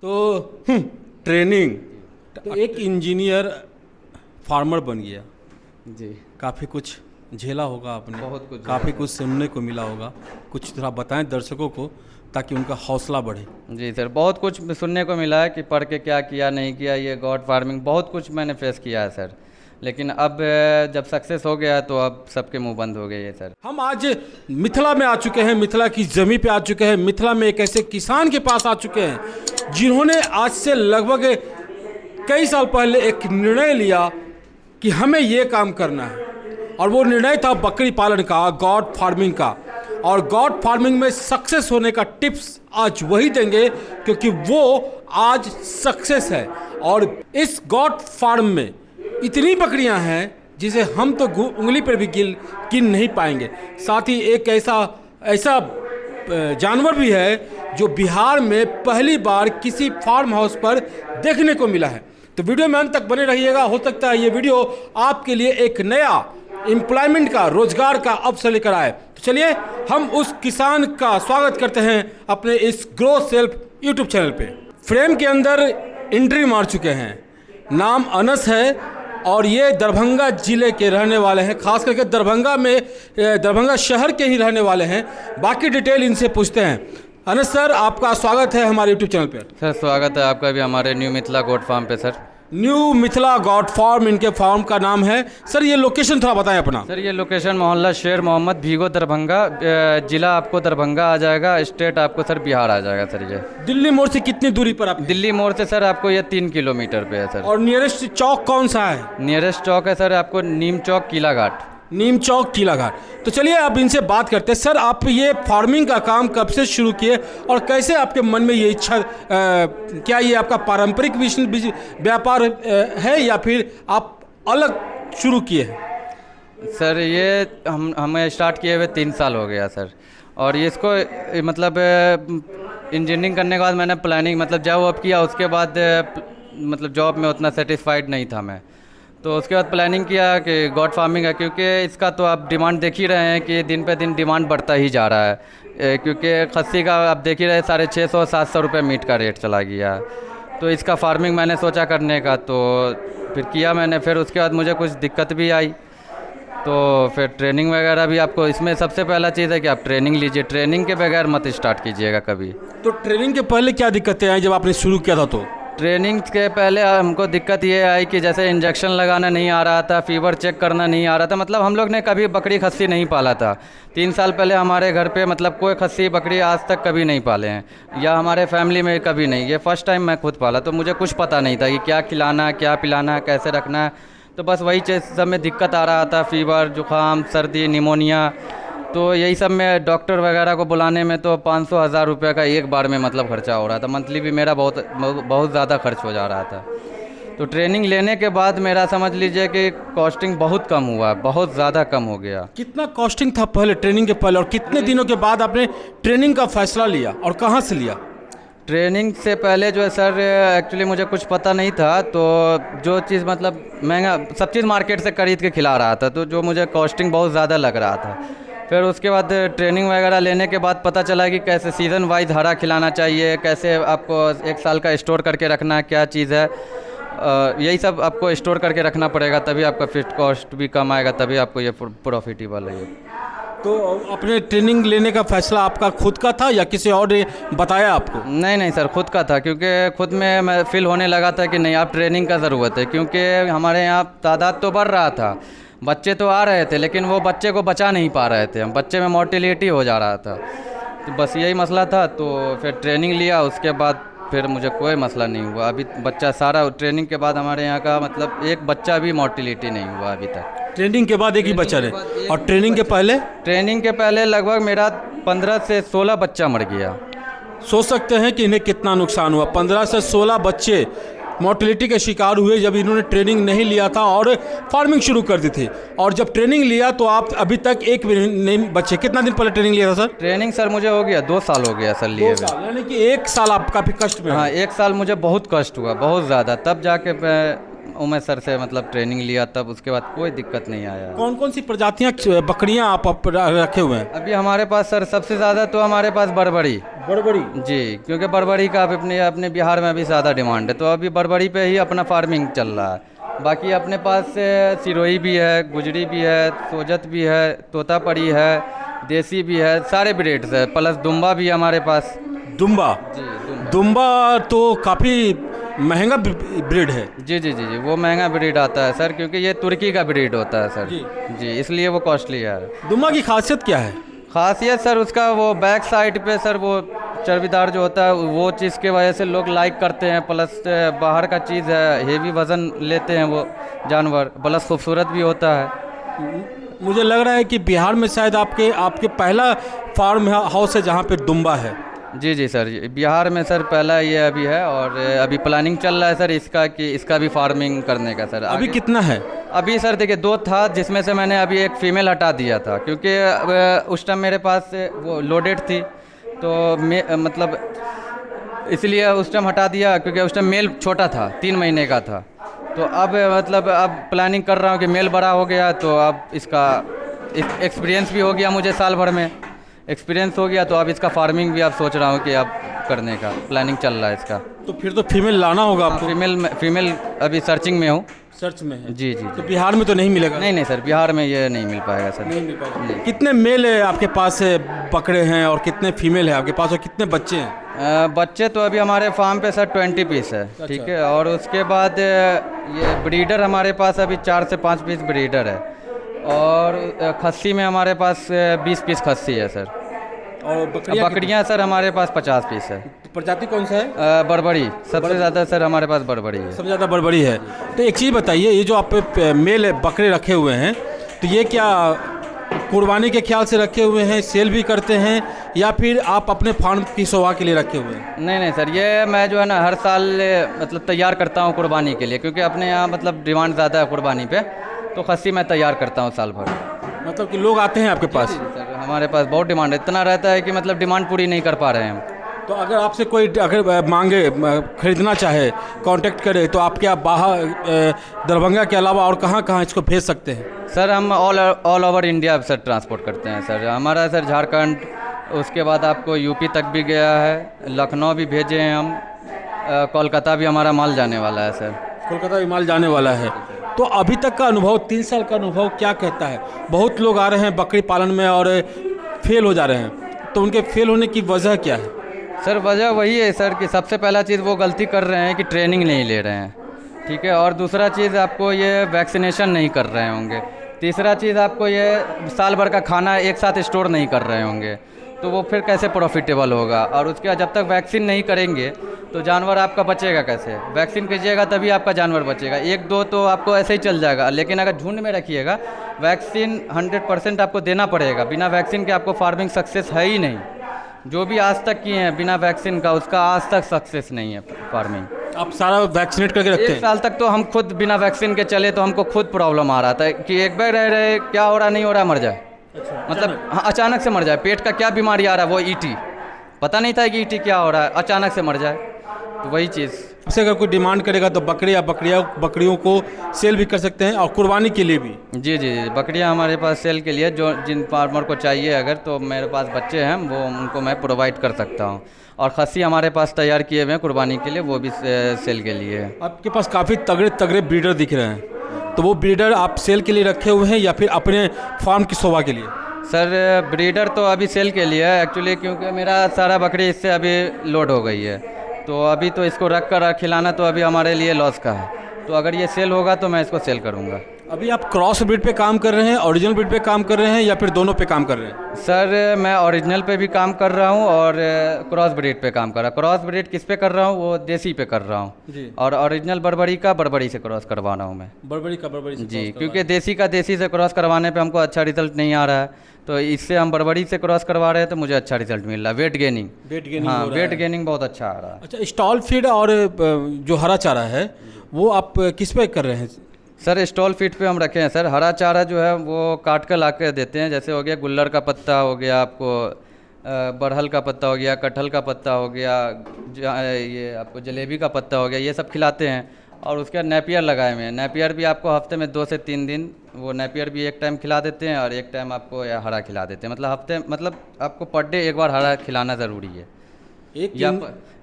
तो ट्रेनिंग तो एक इंजीनियर फार्मर बन गया जी। काफ़ी कुछ झेला होगा आपने, बहुत कुछ काफ़ी कुछ सुनने को मिला होगा। कुछ थोड़ा बताएं दर्शकों को ताकि उनका हौसला बढ़े। जी सर, बहुत कुछ सुनने को मिला है कि पढ़ के क्या किया नहीं किया, ये गॉड फार्मिंग बहुत कुछ मैंने फेस किया है सर। लेकिन अब जब सक्सेस हो गया तो अब सबके मुंह बंद हो गए है सर। हम आज मिथिला में आ चुके हैं, मिथिला की जमीन पे आ चुके हैं। मिथिला में एक ऐसे किसान के पास आ चुके हैं जिन्होंने आज से लगभग कई साल पहले एक निर्णय लिया कि हमें ये काम करना है, और वो निर्णय था बकरी पालन का, गॉड फार्मिंग का। और गॉड फार्मिंग में सक्सेस होने का टिप्स आज वही देंगे क्योंकि वो आज सक्सेस है। और इस गॉड फार्म में इतनी बकरियां हैं जिसे हम तो उंगली पर भी गिन नहीं पाएंगे। साथ ही एक ऐसा जानवर भी है जो बिहार में पहली बार किसी फार्म हाउस पर देखने को मिला है। तो वीडियो में अंत तक बने रहिएगा। हो सकता है ये वीडियो आपके लिए एक नया एम्प्लॉयमेंट का, रोजगार का अवसर लेकर आए। तो चलिए हम उस किसान का स्वागत करते हैं अपने इस ग्रो सेल्फ यूट्यूब चैनल पे। फ्रेम के अंदर एंट्री मार चुके हैं। नाम अनस है और ये दरभंगा जिले के रहने वाले हैं, खास करके दरभंगा शहर के ही रहने वाले हैं। बाकी डिटेल इनसे पूछते हैं। अनस सर, आपका स्वागत है हमारे यूट्यूब चैनल पर। सर स्वागत है आपका भी हमारे न्यू मिथिला गोट फार्म पे sir. New Mithila god farm इनके फार्म का नाम है। सर ये लोकेशन थोड़ा बताएं अपना। सर ये लोकेशन मोहल्ला शेर मोहम्मद भीगो दरभंगा, जिला आपको दरभंगा आ जाएगा, स्टेट आपको सर बिहार आ जाएगा सर। ये दिल्ली मोड़ से कितनी दूरी पर आप? दिल्ली मोड़ से सर आपको ये 3 किलोमीटर पे है सर। और नियरेस्ट चौक कौन सा है? नियरेस्ट चौक है सर आपको नीम चौक किला घाट। नीम चौक किला घाट। तो चलिए अब इनसे बात करते हैं। सर आप ये फार्मिंग का काम कब से शुरू किए और कैसे आपके मन में ये इच्छा, क्या ये आपका पारंपरिक व्यापार है या फिर आप अलग शुरू किए हैं? सर ये हमें स्टार्ट किए हुए 3 साल हो गया सर। और ये इसको मतलब इंजीनियरिंग करने के बाद मैंने प्लानिंग मतलब जॉब किया, उसके बाद मतलब जॉब में उतना सेटिस्फाइड नहीं था मैं, तो उसके बाद प्लानिंग किया कि गॉड फार्मिंग है, क्योंकि इसका तो आप डिमांड देख ही रहे हैं कि दिन पे दिन डिमांड बढ़ता ही जा रहा है। क्योंकि खस्सी का आप देख ही रहे 650-700 रुपये मीट का रेट चला गया। तो इसका फार्मिंग मैंने सोचा करने का, तो फिर किया मैंने। फिर उसके बाद मुझे कुछ दिक्कत भी आई, तो फिर ट्रेनिंग वगैरह भी आपको इसमें सबसे पहला चीज़ है कि आप ट्रेनिंग लीजिए। ट्रेनिंग के बगैर मत स्टार्ट कीजिएगा कभी। तो ट्रेनिंग के पहले क्या दिक्कतें आई जब आपने शुरू किया था? तो ट्रेनिंग के पहले हमको दिक्कत ये आई कि जैसे इंजेक्शन लगाना नहीं आ रहा था, फीवर चेक करना नहीं आ रहा था। मतलब हम लोग ने कभी बकरी खस्सी नहीं पाला था। 3 साल पहले हमारे घर पे मतलब कोई खस्सी बकरी आज तक कभी नहीं पाले हैं, या हमारे फैमिली में कभी नहीं। ये फर्स्ट टाइम मैं खुद पाला, तो मुझे कुछ पता नहीं था कि क्या खिलाना, क्या पिलाना, कैसे रखना है। तो बस वही चीज़ सब में दिक्कत आ रहा था, फीवर, जुकाम, सर्दी, निमोनिया। तो यही सब में डॉक्टर वगैरह को बुलाने में तो 500-1000 रुपये का एक बार में मतलब खर्चा हो रहा था। मंथली भी मेरा बहुत ज़्यादा खर्च हो जा रहा था। तो ट्रेनिंग लेने के बाद मेरा समझ लीजिए कि कॉस्टिंग बहुत कम हुआ, बहुत ज़्यादा कम हो गया। कितना कॉस्टिंग था पहले ट्रेनिंग के पहले, और कितने दिनों के बाद आपने ट्रेनिंग का फैसला लिया और कहाँ से लिया? ट्रेनिंग से पहले जो है सर एक्चुअली मुझे कुछ पता नहीं था, तो जो चीज़ मतलब महंगा सब चीज़ मार्केट से खरीद के खिला रहा था, तो जो मुझे कॉस्टिंग बहुत ज़्यादा लग रहा था। फिर उसके बाद ट्रेनिंग वगैरह लेने के बाद पता चला कि कैसे सीज़न वाइज हरा खिलाना चाहिए, कैसे आपको 1 साल का स्टोर करके रखना है, क्या चीज़ है, यही सब आपको स्टोर करके रखना पड़ेगा, तभी आपका फिक्स्ड कॉस्ट भी कम आएगा, तभी आपको ये प्रॉफिटेबल है। तो अपने ट्रेनिंग लेने का फैसला आपका खुद का था या किसी और ने बताया आपको? नहीं सर, खुद का था, क्योंकि खुद में मैं फील होने लगा था कि नहीं, आप ट्रेनिंग का ज़रूरत है। क्योंकि हमारे यहाँ तादाद तो बढ़ रहा था, बच्चे तो आ रहे थे, लेकिन वो बच्चे को बचा नहीं पा रहे थे, हम बच्चे में मोर्टेलिटी हो जा रहा था। तो बस यही मसला था। तो फिर ट्रेनिंग लिया, उसके बाद फिर मुझे कोई मसला नहीं हुआ। अभी बच्चा सारा ट्रेनिंग के बाद हमारे यहाँ का मतलब एक बच्चा भी मोर्टेलिटी नहीं हुआ अभी तक। ट्रेनिंग के बाद एक ही बच्चा रहे? और ट्रेनिंग के पहले? ट्रेनिंग के पहले लगभग मेरा 15 से 16 बच्चा मर गया। सोच सकते हैं कि इन्हें कितना नुकसान हुआ। 15 से 16 बच्चे मोर्टेलिटी के शिकार हुए जब इन्होंने ट्रेनिंग नहीं लिया था और फार्मिंग शुरू कर दी थी। और जब ट्रेनिंग लिया तो आप अभी तक एक भी नहीं बच्चे। कितना दिन पहले ट्रेनिंग लिया था सर? ट्रेनिंग सर मुझे हो गया 2 साल हो गया सर लिए हुए। 2 साल, यानी कि 1 साल आप काफ़ी कष्ट में? हाँ, 1 साल मुझे बहुत कष्ट हुआ, बहुत ज़्यादा। तब जाके उमेश सर से मतलब ट्रेनिंग लिया, तब उसके बाद कोई दिक्कत नहीं आया। कौन कौन सी प्रजातियाँ बकरियाँ आप रखे हुए हैं? अभी हमारे पास सर सबसे ज़्यादा तो हमारे पास बरबरी बड़बड़ी। जी, क्योंकि बरबरी का अपने अपने बिहार में अभी ज़्यादा डिमांड है, तो अभी बरबरी पे ही अपना फार्मिंग चल रहा है। बाकी अपने पास सिरोही भी है, गुजरी भी है, सोजत भी है, तोतापरी है, देसी भी है, सारे ब्रीड्स है, प्लस दुम्बा भी है हमारे पास। दुम्बा। जी दुम्बा तो काफ़ी महंगा ब्रीड है। जी जी जी जी, वो महंगा ब्रीड आता है सर, क्योंकि ये तुर्की का ब्रीड होता है सर। जी, इसलिए वो कॉस्टली है। दुम्बा की खासियत क्या है? खासियत सर उसका वो बैक साइड पे सर वो चर्बीदार जो होता है, वो चीज़ के वजह से लोग लाइक करते हैं, प्लस बाहर का चीज़ है, हेवी वज़न लेते हैं वो जानवर, प्लस खूबसूरत भी होता है। मुझे लग रहा है कि बिहार में शायद आपके पहला फार्म हाउस है जहाँ पे दुम्बा है। जी जी सर, बिहार में सर पहला ये अभी है, और अभी प्लानिंग चल रहा है सर इसका कि इसका भी फार्मिंग करने का सर। अभी कितना है? अभी सर देखिए 2 था, जिसमें से मैंने अभी एक फ़ीमेल हटा दिया था, क्योंकि उस टाइम मेरे पास वो लोडेड थी, तो मतलब इसलिए उस टाइम हटा दिया, क्योंकि उस टाइम मेल छोटा था, 3 महीने का था। तो अब मतलब अब प्लानिंग कर रहा हूँ कि मेल बड़ा हो गया, तो अब इसका एक्सपीरियंस भी हो गया, मुझे साल भर में एक्सपीरियंस हो गया, तो अब इसका फार्मिंग भी अब सोच रहा हूँ कि अब करने का प्लानिंग चल रहा है इसका। तो फिर तो फीमेल लाना होगा आपको। फीमेल अभी सर्चिंग में हूँ। सर्च में है? जी जी। तो बिहार में तो नहीं मिलेगा? नहीं सर, बिहार में ये नहीं मिल पाएगा सर। नहीं मिल पाएगा। कितने मेल है आपके पास बकरे हैं और कितने फीमेल है आपके पास, और कितने बच्चे हैं? बच्चे तो अभी हमारे फार्म पे सर 20 पीस है। ठीक है, और उसके बाद ये ब्रीडर हमारे पास अभी 4 से 5 पीस ब्रीडर है, और खस्सी में हमारे पास 20 पीस खस्सी है सर। और बकरियाँ सर हमारे पास 50 पीस है। प्रजाति कौन सा है? बरबरी सबसे ज़्यादा सर हमारे पास बरबरी है। सबसे ज़्यादा बड़बड़ी है। तो एक चीज़ बताइए, ये जो आप मेल बकरे रखे हुए हैं, तो ये क्या कुर्बानी के ख्याल से रखे हुए हैं, सेल भी करते हैं, या फिर आप अपने फार्म की शोभा के लिए रखे हुए हैं? नहीं सर, ये मैं जो है ना हर साल मतलब तैयार करता हूँ कुर्बानी के लिए, क्योंकि अपने यहाँ मतलब डिमांड ज़्यादा है कुर्बानी पे, तो खस्सी मैं तैयार करता हूँ साल भर। मतलब कि लोग आते हैं आपके पास? सर हमारे पास बहुत डिमांड है, इतना रहता है कि मतलब डिमांड पूरी नहीं कर पा रहे हैं हम। तो अगर आपसे कोई अगर मांगे, खरीदना चाहे, कांटेक्ट करे, तो आप क्या बाहर दरभंगा के अलावा और कहाँ कहाँ इसको भेज सकते हैं? सर हम all over India sir transport करते हैं सर। हमारा सर झारखंड, उसके बाद आपको यूपी तक भी गया है, लखनऊ भी भेजे हैं हम, कोलकाता भी हमारा माल जाने वाला है सर। कोलकाता भी माल जाने वाला है। तो अभी तक का अनुभव, 3 साल का अनुभव क्या कहता है? बहुत लोग आ रहे हैं बकरी पालन में और फेल हो जा रहे हैं, तो उनके फेल होने की वजह क्या है? सर वजह वही है सर कि सबसे पहला चीज़ वो गलती कर रहे हैं कि ट्रेनिंग नहीं ले रहे हैं। ठीक है, और दूसरा चीज़ आपको ये वैक्सीनेशन नहीं कर रहे होंगे। तीसरा चीज़ आपको ये साल भर का खाना एक साथ स्टोर नहीं कर रहे होंगे, तो वो फिर कैसे प्रॉफिटेबल होगा। और उसके बाद जब तक वैक्सीन नहीं करेंगे तो जानवर आपका बचेगा कैसे? वैक्सीन कीजिएगा तभी आपका जानवर बचेगा। 1-2 तो आपको ऐसे ही चल जाएगा, लेकिन अगर झुंड में रखिएगा, वैक्सीन 100% आपको देना पड़ेगा। बिना वैक्सीन के आपको फार्मिंग सक्सेस है ही नहीं। जो भी आज तक किए हैं बिना वैक्सीन का, उसका आज तक सक्सेस नहीं है फार्मिंग। आप सारा वैक्सीनेट करके रखते हैं? 1 साल तक तो हम खुद बिना वैक्सीन के चले, तो हमको खुद प्रॉब्लम आ रहा था कि एक बार रह रहे क्या हो रहा, नहीं हो रहा, मर जाए। अच्छा, मतलब हाँ, अचानक से मर जाए। पेट का क्या बीमारी आ रहा है, वो ईटी, पता नहीं था कि ईटी क्या हो रहा है, अचानक से मर जाए। तो वही चीज़। आपसे अगर कोई डिमांड करेगा तो बकरे या बकरियों को सेल भी कर सकते हैं, और कुर्बानी के लिए भी? जी जी, बकरियां हमारे पास सेल के लिए, जो जिन फार्मर को चाहिए अगर, तो मेरे पास बच्चे हैं, वो उनको मैं प्रोवाइड कर सकता हूं। और खस्सी हमारे पास तैयार किए हुए हैं कुर्बानी के लिए, वो भी सेल के लिए है। आपके पास काफ़ी तगड़े तगड़े ब्रीडर दिख रहे हैं, तो वो ब्रीडर आप सेल के लिए रखे हुए हैं या फिर अपने फार्म की शोभा के लिए? सर ब्रीडर तो अभी सेल के लिए है एक्चुअली, क्योंकि मेरा सारा बकरी इससे अभी लोड हो गई है, तो अभी तो इसको रख कर खिलाना तो अभी हमारे लिए लॉस का है। तो अगर ये सेल होगा तो मैं इसको सेल करूँगा। अभी आप क्रॉस ब्रीड पे काम कर रहे हैं, ओरिजिनल ब्रीड पे काम कर रहे हैं, या फिर दोनों पे काम कर रहे हैं? सर मैं ओरिजिनल पे भी काम कर रहा हूँ और क्रॉस ब्रीड पे काम कर रहा हूँ। क्रॉस ब्रीड किस पे कर रहा हूँ? वो देसी पे कर रहा हूँ जी। और ओरिजिनल बरबरी से क्रॉस करवा रहा हूँ मैं। बरबरी से जी, क्योंकि देसी का देसी से क्रॉस करवाने पे हमको अच्छा रिजल्ट नहीं आ रहा है, तो इससे हम बरबरी से क्रॉस करवा रहे हैं, तो मुझे अच्छा रिजल्ट मिल रहा है। वेट गेनिंग हाँ, वेट गेनिंग बहुत अच्छा आ रहा है। अच्छा, स्टॉल फीड और जो हरा चारा है वो आप किस पे कर रहे हैं? सर स्टॉल फीड पे हम रखे हैं सर। हरा चारा जो है वो काट कर ला के देते हैं, जैसे हो गया गुल्लर का पत्ता हो गया, आपको बरहल का पत्ता हो गया, कटहल का पत्ता हो गया, ये आपको जलेबी का पत्ता हो गया, ये सब खिलाते हैं। और उसके बाद नेपियर लगाए हुए हैं। नेपियर भी आपको हफ्ते में 2 से 3 दिन, वो नेपियर भी एक टाइम खिला देते हैं और एक टाइम आपको या हरा खिला देते हैं। मतलब आपको पर डे एक बार हरा खिलाना ज़रूरी है।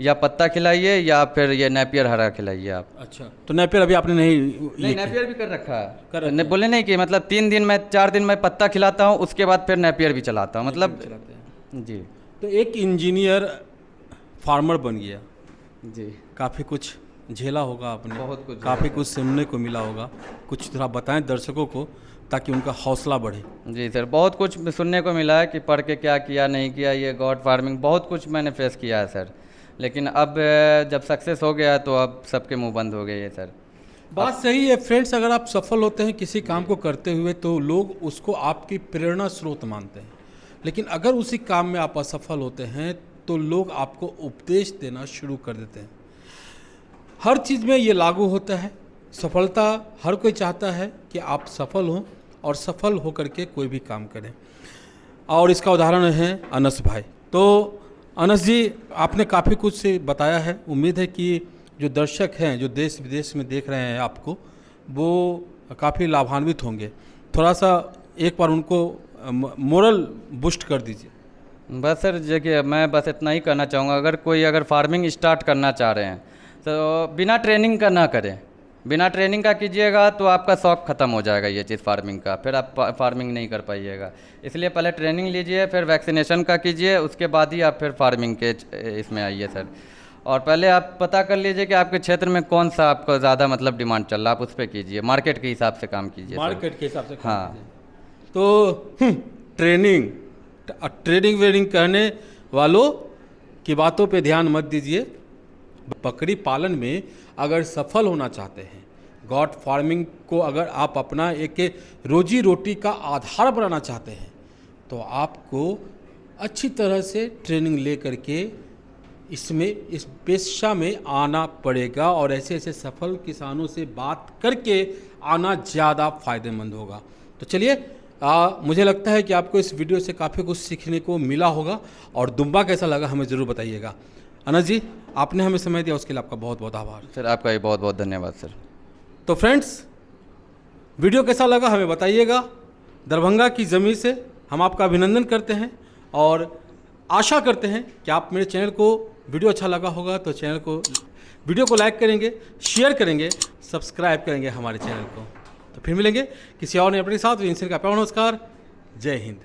या पत्ता खिलाइए या फिर ये नेपियर हरा खिलाइए आप। अच्छा, तो नेपियर अभी आपने नहीं नेपियर भी कर रखा है। बोले नहीं कि मतलब 3 दिन में 4 दिन में पत्ता खिलाता हूँ, उसके बाद फिर नेपियर भी चलाता हूँ मतलब जी। तो एक इंजीनियर फार्मर बन गया जी, काफ़ी कुछ झेला होगा आपने, बहुत कुछ काफ़ी कुछ सुनने को मिला होगा। कुछ थोड़ा बताएं दर्शकों को ताकि उनका हौसला बढ़े। जी सर, बहुत कुछ सुनने को मिला है कि पढ़ के क्या किया नहीं किया, ये गॉड फार्मिंग बहुत कुछ मैंने फेस किया है सर। लेकिन अब जब सक्सेस हो गया तो अब सबके मुंह बंद हो गए हैं सर। बात सही है फ्रेंड्स, अगर आप सफल होते हैं किसी काम को करते हुए तो लोग उसको आपकी प्रेरणा स्रोत मानते हैं। लेकिन अगर उसी काम में आप असफल होते हैं तो लोग आपको उपदेश देना शुरू कर देते हैं। हर चीज़ में ये लागू होता है। सफलता हर कोई चाहता है कि आप सफल हों और सफल होकर के कोई भी काम करें, और इसका उदाहरण है अनस भाई। तो अनस जी, आपने काफ़ी कुछ से बताया है। उम्मीद है कि जो दर्शक हैं जो देश विदेश में देख रहे हैं आपको, वो काफ़ी लाभान्वित होंगे। थोड़ा सा एक बार उनको मोरल बूस्ट कर दीजिए। बस सर देखिए, मैं बस इतना ही कहना चाहूँगा, अगर फार्मिंग स्टार्ट करना चाह रहे हैं तो बिना ट्रेनिंग का ना करें। बिना ट्रेनिंग का कीजिएगा तो आपका शौक़ ख़त्म हो जाएगा ये चीज़ फार्मिंग का, फिर आप फार्मिंग नहीं कर पाइएगा। इसलिए पहले ट्रेनिंग लीजिए, फिर वैक्सीनेशन का कीजिए, उसके बाद ही आप फिर फार्मिंग के इसमें आइए सर। और पहले आप पता कर लीजिए कि आपके क्षेत्र में कौन सा आपको ज़्यादा मतलब डिमांड चल रहा है, आप उस पर कीजिए, मार्केट के हिसाब से काम कीजिए। मार्केट के हिसाब से काम हाँ। कीजिए। तो ट्रेनिंग वेनिंग कहने वालों की बातों पे ध्यान मत दीजिए। बकरी पालन में अगर सफल होना चाहते हैं, गॉट फार्मिंग को अगर आप अपना एक रोजी रोटी का आधार बनाना चाहते हैं, तो आपको अच्छी तरह से ट्रेनिंग ले करके इस पेशा में आना पड़ेगा, और ऐसे ऐसे सफल किसानों से बात करके आना ज़्यादा फ़ायदेमंद होगा। तो चलिए, मुझे लगता है कि आपको इस वीडियो से काफ़ी कुछ सीखने को मिला होगा, और दुम्बा कैसा लगा हमें ज़रूर बताइएगा। अनस जी, आपने हमें समय दिया उसके लिए आपका बहुत बहुत आभार। सर आपका भी बहुत बहुत धन्यवाद सर। तो फ्रेंड्स, वीडियो कैसा लगा हमें बताइएगा। दरभंगा की ज़मीन से हम आपका अभिनंदन करते हैं और आशा करते हैं कि आप मेरे चैनल को, वीडियो अच्छा लगा होगा तो वीडियो को लाइक करेंगे, शेयर करेंगे, सब्सक्राइब करेंगे हमारे चैनल को। तो फिर मिलेंगे किसी और नए अपने साथ। का प्यार नमस्कार, जय हिंद।